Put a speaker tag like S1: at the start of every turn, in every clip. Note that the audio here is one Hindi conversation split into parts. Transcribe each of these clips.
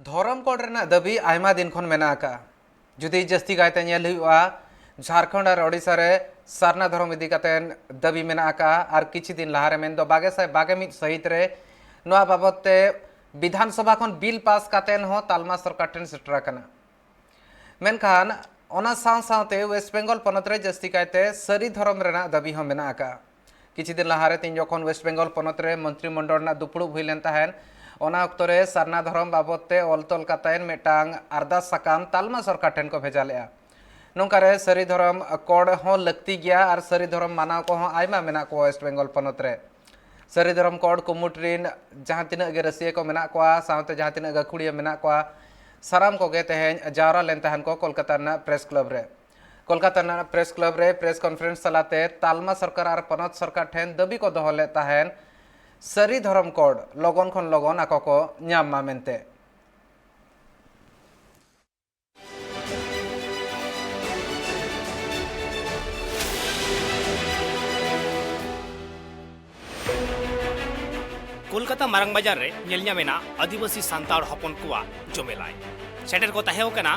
S1: धरम कोड रेना दाबी आयमा दिन खन मेना का जुदी जस्ती गायते नेल हुआ झारखंड और ओडिशा रे सारना धरम इदी कातेन दाबी मेना का आर किछि दिन लहारे मेन दो बागे मिद सहित रे नोआ बाबते विधानसभा खन बिल पास कातेन हो तालमा सरकार टेन सेटरा कना मेनखान ओना साथे वेस्ट बेंगल पनत रे जस्ती कायते सरी धरम रेना दाबी हो मेना का किछि दिन लहारे तीन जखन वेस्ट बेंगल पनत रे मंत्रिमंडल ना दुपुड़ुब हुई लेन ताहेन ओना अक्तो रे सारना धरम बाबते ऑलतोल कातायन मेटांग आरदास साकाम तालमा सरकार ठेन को भेजा लेआ नोंकारे सरी धरम कोड हो लगती गया और सरी धरम मानाव को हो आयमा मेना को वेस्ट बेंगल पनत रे सरी धरम कोड कुमुट्रिन जहां तिना गे रसिया को मेना को सावते जहां तिना गाखुड़िया मेना को साराम को गे तेहेन जावरा लेन तहन को कोलकाता ना प्रेस क्लब रे कोलकाता ना प्रेस क्लब रे प्रेस कॉन्फ्रेंस चलाते तालमा सरकार और पनत सरकार ठेन दाबी को दोहले तहन सरी धरम कोड लगन खन लगन आको को न्याम मा मेनते
S2: कोलकाता मारंग बाजार रे नेलन्या मेना आदिवासी सांताड़ हपन कुआ जमेलाय सेटर को ताहेव कना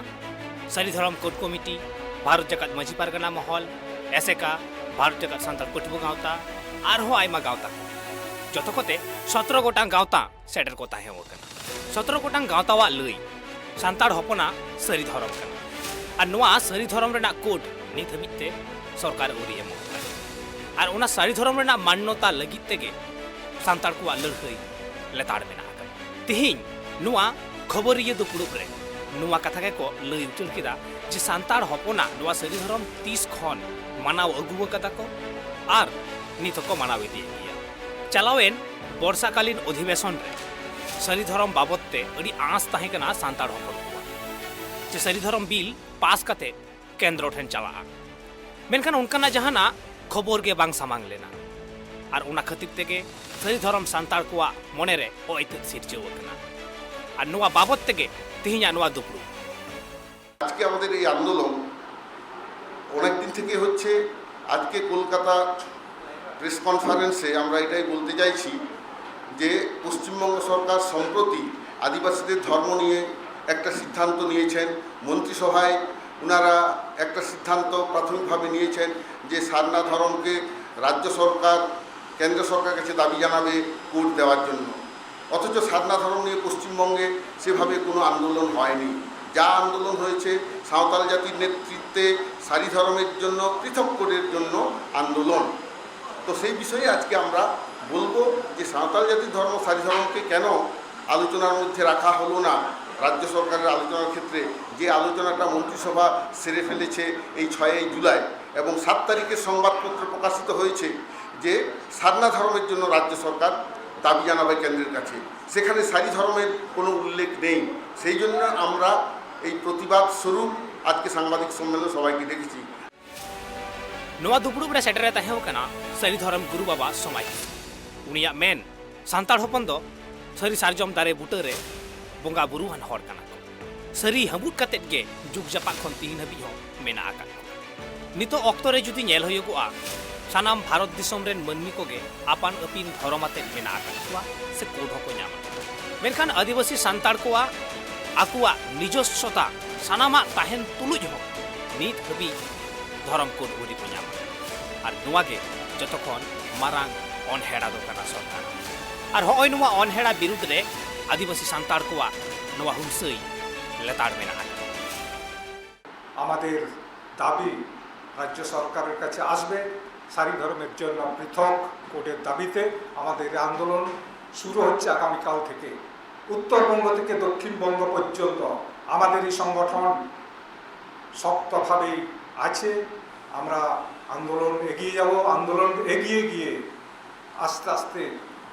S2: सरी धरम कोड कमिटी भारत जगत मझी पारगना महल एसेका भारत जगत सांताड़ पटबु गावता आरहो आयमा गावता जतकोते 17 गोटांग गावता सेटर को ताहेव कना 17 गोटांग गावतावा लई सांताड़ हपना सरी धरम कना और नोआ सरी धरम रेना कोड नित हबिते सरकार उरी एमो और ओना सरी धरम रेना मान्यता लगित तेगे सांताड़ को लड़ाई लेताड़ मेना तिहिं नुआ खबरिया दुपुड़ुब रे नुआ कथा के को लई उचल किदा जे सांताड़ हपना नुआ सरी धरम 30 खन मानाव अगुव कदा को आर नित को मानाव इदी गया चलावेन वर्षाकालीन अधिवेशन रे सरी धरम बाबतते अड़ी आस ताहे कना सांताड़ हपन को जे सरी धरम बिल पास कते केंद्र ठेन चला मेनखान उनकाना जहाना खबर के बांग सामांग लेना और उना खतिब तेगे सरी धरम सांताड़ को मने रे ओइत सिरजेव कना और नुआ बाबत तेगे तिहिया नुआ दुपुड़ु
S3: আজকে আমাদের এই আন্দোলন অনেক দিন থেকে হচ্ছে আজকে কলকাতা প্রেস কনফারেন্সে আমরা এটাই বলতে চাইছি যে পশ্চিমবঙ্গ সরকার সম্প্রতি আদিবাসীদের ধর্ম নিয়ে একটা সিদ্ধান্ত নিয়েছেন মন্ত্রিসভায় ওনারা একটা সিদ্ধান্ত প্রাথমিকভাবে নিয়েছেন যে সারনা ধর্মকে রাজ্য সরকার কেন্দ্র সরকারের কাছে দাবি জানাবে কোড দেওয়ার জন্য অথচ সারনা ধর্ম নিয়ে পশ্চিমবঙ্গে সেভাবে কোনো আন্দোলন হয়নি যা আন্দোলন হয়েছে সাঁওতাল জাতির নেতৃত্বে সারি ধর্মের জন্য পৃথক কোডের জন্য আন্দোলন তো সেই বিষয়ে আজকে আমরা বলবো যে সাঁওতাল জাতির ধর্ম সারি ধর্মকে কেন আলোচনার মধ্যে রাখা হলো না রাজ্য সরকারের আলোচনার ক্ষেত্রে যে আলোচনাটা মন্ত্রিসভা সেরে ফেলেছে এই 6 জুলাই এবং 7 তারিখের সংবাদপত্র প্রকাশিত হয়েছে যে সারনা ধর্মের জন্য রাজ্য সরকার দাবি জানাবে কেন্দ্রের কাছে সেখানে সারি ধর্মের কোনো উল্লেখ নেই সেই জন্য আমরা এই প্রতিবাদ স্বরূপ আজকে সাংবাদিক সম্মেলন সবাইকে ডেকেছি
S2: नुआ दुपुड़ुब रे सेटर ताहेव कना सरी धरम गुरु बाबा समाय उनिया मेन सांताड़ हपन दो सरी सारजम दारे बुटा रे बोंगा बुरुहान हर कना सरी हबुट कतेत गे जुग जपा खन तीन हबी हो मेना आका नितो अक्तो रे जुदी नेल होयगोआ सानाम भारत दिसम रेन मनमी कोगे आपान अपिन धरमाते मेना आका से कोड हको न्यामा मेनखान आदिवासी सांताड़ को आकुआ निजस्वता सानामा ताहेन तुलुज हो नित हबी धरम कोड उरी को न्यामा और नुआगे जतखन मारांग अनहेड़ा दो कना सरकार और होय नुआ अनहेड़ा विरुद्ध रे आदिवासी सांताड़ को नुआ हुंसई लेताड़ मेना
S4: আমাদের দাবি রাজ্য সরকারের কাছে আসবে সারি ধর্মের জন্য পৃথক কোডের দাবিতে আমাদের আন্দোলন শুরু হচ্ছে আগামীকাল থেকে উত্তরবঙ্গ থেকে দক্ষিণবঙ্গ পর্যন্ত আমাদের এই সংগঠন শক্তভাবে আছে আমরা আন্দোলন এগিয়ে যাব আন্দোলন এগিয়ে গিয়ে আস্তে আস্তে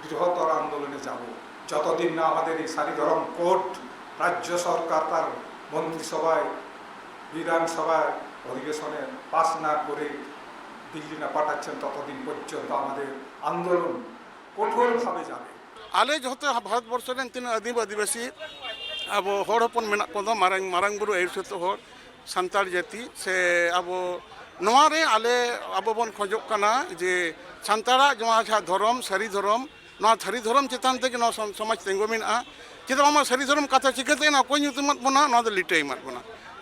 S4: বৃহত্তর আন্দোলনে যাব যতদিন না আমাদের এই সারি ধর্ম কোড রাজ্য সরকার তার মন্ত্রিসভায় বিধানসভায় অধিবেশনে পাস না করে দিল্লি না পাঠাচ্ছেন ততদিন পর্যন্ত আমাদের আন্দোলন কঠোরভাবে যাবে
S5: आले जो भारतवर्ष तीन आदिवासी अब हर हपन मेना को मारंग बुरु एरसत हर सान्ताड़ जाति से अब नोआरे आले अब बन खोजोग कना जे सान्ताड़ा जहाँ धर्म सारी धर्म सारी धर्म चेतान समाज तेंगो मेना चेदा आमा सारी धर्म कथा चिकाते ना कोई ᱧᱩᱛᱩᱢᱟᱫ ᱵᱚᱱᱟ ᱱᱚᱣᱟ ᱫᱚ ᱞᱤᱴᱟᱹᱭ ᱮᱢᱟᱫ ᱵᱚᱱᱟ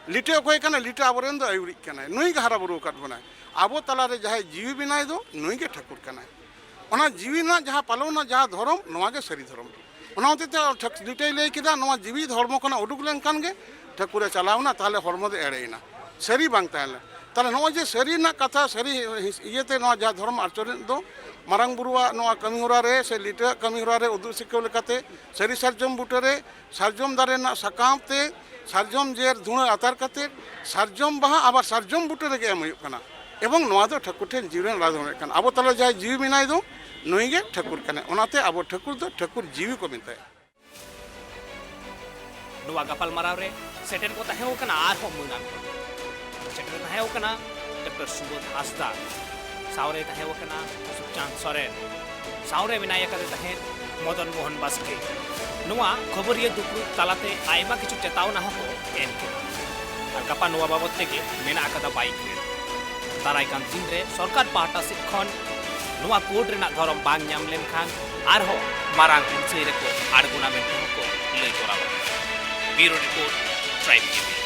S5: ᱞᱤᱴᱟᱹ ᱚᱠᱚᱭ ᱠᱟᱱᱟ ᱞᱤᱴᱟᱹ ᱟᱵᱚᱨᱮᱱ ᱫᱚ ᱟᱹᱭᱩᱨᱤᱡ ᱠᱟᱱᱟᱭ ᱱᱩᱭ ᱜᱮ ᱦᱟᱨᱟ ᱵᱩᱨᱩ ᱟᱠᱟᱫ ᱵᱚᱱᱟᱭ ᱟᱵᱚ ᱛᱟᱞᱟᱨᱮ ᱡᱟᱦᱟᱸᱭ ᱡᱤᱣᱤ ᱵᱮᱱᱟᱭ ᱫᱚ ᱱᱩᱭ ᱜᱮ ᱴᱷᱟᱹᱠᱩᱨ ᱠᱟᱱᱟᱭ ᱚᱱᱟ ᱡᱤᱣᱤ ᱨᱮᱱᱟᱜ ᱡᱟᱦᱟᱸ ᱯᱟᱞᱚᱱᱟ ᱡᱟᱦᱟᱸ ᱫᱷᱚᱨᱚᱢ ᱱᱚᱣᱟ ᱜᱮ ᱥᱟᱹᱨᱤ ᱫᱷᱚᱨᱚᱢ ᱚᱱᱟ ᱦᱚᱛᱮᱛᱮ ᱞᱤᱴᱟᱹᱭ ᱞᱟᱹᱭ ᱠᱮᱫᱟ ᱱᱚᱣᱟ ᱡᱤᱣᱤ ᱫᱷᱚᱨᱢᱚ ᱠᱷᱚᱱᱟᱜ ᱩᱰᱩᱠ ᱞᱮᱱᱠᱷᱟᱱ ᱜᱮ ᱴᱷᱟᱹᱠᱩᱨᱮ ᱪᱟᱞᱟᱣᱱᱟ ᱛᱟᱦᱞᱮ ᱦᱚᱲᱢᱚ ᱫᱚ ᱮᱲᱮᱭᱮᱱᱟ ᱥᱟᱹᱨᱤ ᱵᱟᱝ ᱛᱟᱦᱮᱸ ᱛᱟᱦᱞᱮ ᱱᱚᱜᱼᱚᱭ ᱡᱮ ᱥᱟᱹᱨᱤ ᱨᱮᱱᱟᱜ ᱠᱟᱛᱷᱟ ᱥᱟᱹᱨᱤ ᱤᱭᱟᱹᱛᱮ ᱱᱚᱣᱟ ᱡᱟᱦᱟᱸ ᱫᱷᱚᱨᱚᱢ ᱟᱪᱚᱨᱚᱱ ᱫᱚ ᱢᱟᱨᱟᱝ ᱵᱩᱨᱩᱣᱟᱜ ᱱᱚᱣᱟ ᱠᱟᱹᱢᱤ ᱦᱚᱨᱟ ᱨᱮ ᱥᱮ ᱞᱤᱴᱟᱹᱣᱟᱜ ᱠᱟᱹᱢᱤ ᱦᱚᱨᱟ ᱨᱮ ᱩᱫᱩᱜ ᱥᱤᱠᱷᱟᱹᱣ ᱞᱮᱠᱟᱛᱮ ᱥᱟᱹᱨᱤ ᱥᱟᱨᱡᱚᱢ ᱵᱩᱴᱟᱹᱨᱮ ᱥᱟᱨᱡᱚᱢ ᱫᱟᱨᱮ ᱨᱮᱱᱟᱜ ᱥᱟᱠᱟᱢ ᱛᱮ ᱥᱟᱨᱡᱚᱢ ᱡᱮᱨ ᱫᱷᱩᱬᱟᱹ ᱟᱛᱟᱨ ᱠᱟᱛᱮ ᱥᱟᱨᱡᱚᱢ ᱵᱟᱦᱟ ᱟবার ᱥᱟᱨᱡᱚᱢ ᱵᱩᱴᱟᱹ ᱨᱮᱜᱮ ᱮᱢ ᱦᱩᱭᱩᱜ ᱠᱟᱱᱟ এবং ᱱᱚᱣᱟ ᱫᱚ ᱴᱷᱟᱹᱠᱩর ᱴᱷᱮᱱ ᱡᱤᱣᱤ ᱨᱮᱱ ᱨᱟᱡᱽ ᱠᱟᱱᱟ ᱟᱵᱚ ᱛᱟᱞᱟ ᱡᱟᱦᱟᱸᱭ ᱡᱤᱣᱤ ᱢᱮᱱᱟᱭ ᱫᱚ ᱱᱩᱭ ᱜᱮ ᱴᱷᱟᱹᱠᱩᱨ ᱠᱟᱱᱟᱭ ᱚᱱᱟᱛᱮ ᱟᱵᱚ ᱴᱷᱟᱹᱠᱩᱨ ᱫᱚ ᱴᱷᱟᱹᱠᱩর ᱡᱤᱣᱤ ᱠᱚ ᱢᱮᱛᱟᱭᱟ
S2: ᱱᱚᱣᱟ ᱜᱟᱯᱟᱞᱢᱟᱨᱟᱣ ᱨᱮ ᱥᱮᱴᱮᱨ ᱠᱚ ᱛᱟᱦᱮᱸ ᱠᱟᱱᱟ ᱟᱨᱦᱚᱸ ᱢᱟᱹᱱᱟᱱ ᱠᱚ ᱥᱮᱴᱮᱨ ᱛᱟᱦᱮᱸ ᱠᱟᱱᱟ ᱰᱚᱠᱴᱚᱨ ᱥᱩᱵᱳᱫᱷ ᱦᱟᱸᱥᱫᱟ सावरे तहे वकना सुखचांद सोरेन सावरे मेनाय कदे तहे मदन मोहन बास्के नुआ खबरिया दुपुर तालाते आयमा किछु चेतावना हो एन के और गपा नुआ बाबत तेगे मेना कदा बाइक रे ताराय कान दिन रे सरकार पाहटा से खन नुआ कोड रेना धरम बांग ᱧᱟᱢ लेनखान आरहो मारांग हिंसे रे को आड़गुना मेन को लई तोराव ब्यूरो रिपोर्ट ट्राइब टीवी।